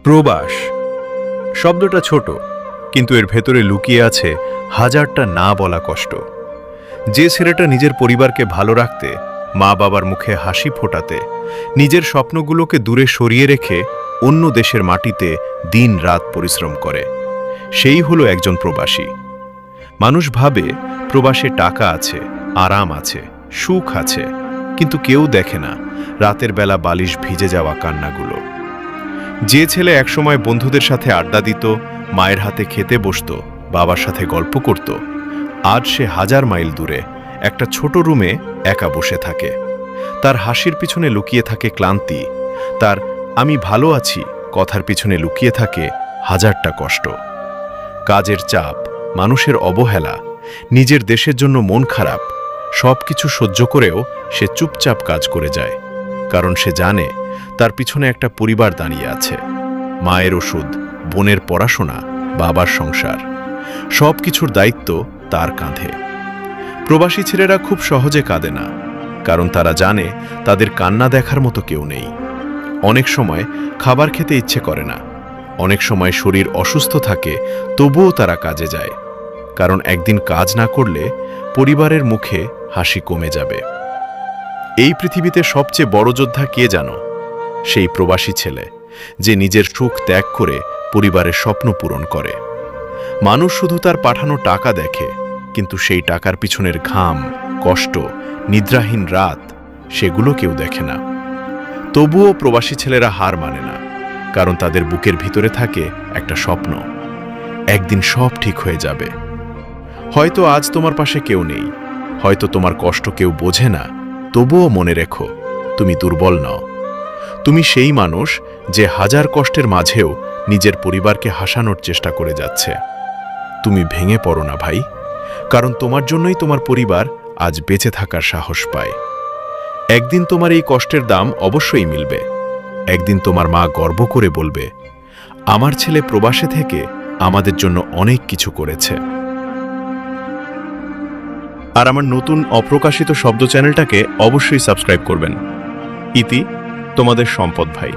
প্রবাস শব্দটা ছোট, কিন্তু এর ভেতরে লুকিয়ে আছে হাজারটা না বলা কষ্ট। যে ছেলেটা নিজের পরিবারকে ভালো রাখতে, মা বাবার মুখে হাসি ফোটাতে, নিজের স্বপ্নগুলোকে দূরে সরিয়ে রেখে অন্য দেশের মাটিতে দিন রাত পরিশ্রম করে, সেই হলো একজন প্রবাসী। মানুষ ভাবে প্রবাসে টাকা আছে, আরাম আছে, সুখ আছে, কিন্তু কেউ দেখে না রাতের বেলা বালিশ ভিজে যাওয়া কান্নাগুলো। যে ছেলে একসময় বন্ধুদের সাথে আড্ডা দিত, মায়ের হাতে খেতে বসত, বাবার সাথে গল্প করত, আজ সে 1000 মাইল দূরে একটা ছোট রুমে একা বসে থাকে। তার হাসির পিছনে লুকিয়ে থাকে ক্লান্তি, তার আমি ভালো আছি কথার পিছনে লুকিয়ে থাকে হাজারটা কষ্ট। কাজের চাপ, মানুষের অবহেলা, নিজের দেশের জন্য মন খারাপ, সবকিছু সহ্য করেও সে চুপচাপ কাজ করে যায়, কারণ সে জানে তার পিছনে একটা পরিবার দাঁড়িয়ে আছে। মায়ের ওষুধ, বোনের পড়াশোনা, বাবার সংসার, সব কিছুর দায়িত্ব তার কাঁধে। প্রবাসী ছেলেরা খুব সহজে কাঁদে না, কারণ তারা জানে তাদের কান্না দেখার মতো কেউ নেই। অনেক সময় খাবার খেতে ইচ্ছে করে না, অনেক সময় শরীর অসুস্থ থাকে, তবুও তারা কাজে যায়, কারণ একদিন কাজ না করলে পরিবারের মুখে হাসি কমে যাবে। এই পৃথিবীতে সবচেয়ে বড় যোদ্ধা কে জানো? সেই প্রবাসী ছেলে, যে নিজের সুখ ত্যাগ করে পরিবারের স্বপ্ন পূরণ করে। মানুষ শুধু তার পাঠানো টাকা দেখে, কিন্তু সেই টাকার পিছনের ঘাম, কষ্ট, নিদ্রাহীন রাত, সেগুলো কেউ দেখে না। তবুও প্রবাসী ছেলেরা হার মানে না, কারণ তাদের বুকের ভিতরে থাকে একটা স্বপ্ন, একদিন সব ঠিক হয়ে যাবে। হয়তো আজ তোমার পাশে কেউ নেই, হয়তো তোমার কষ্ট কেউ বোঝে না, তবুও মনে রেখো, তুমি দুর্বল নও। তুমি সেই মানুষ যে 1000 কষ্টের মাঝেও নিজের পরিবারকে হাসানোর চেষ্টা করে যাচ্ছে। তুমি ভেঙে পড়ো না ভাই, কারণ তোমার জন্যই তোমার পরিবার আজ বেঁচে থাকার সাহস পায়। একদিন তোমার এই কষ্টের দাম অবশ্যই মিলবে। একদিন তোমার মা গর্ব করে বলবে, আমার ছেলে প্রবাসে থেকে আমাদের জন্য অনেক কিছু করেছে। আর আমার নতুন অপ্রকাশিত শব্দ চ্যানেলটাকে অবশ্যই সাবস্ক্রাইব করবেন। ইতি, তোমাদের সম্পদ ভাই।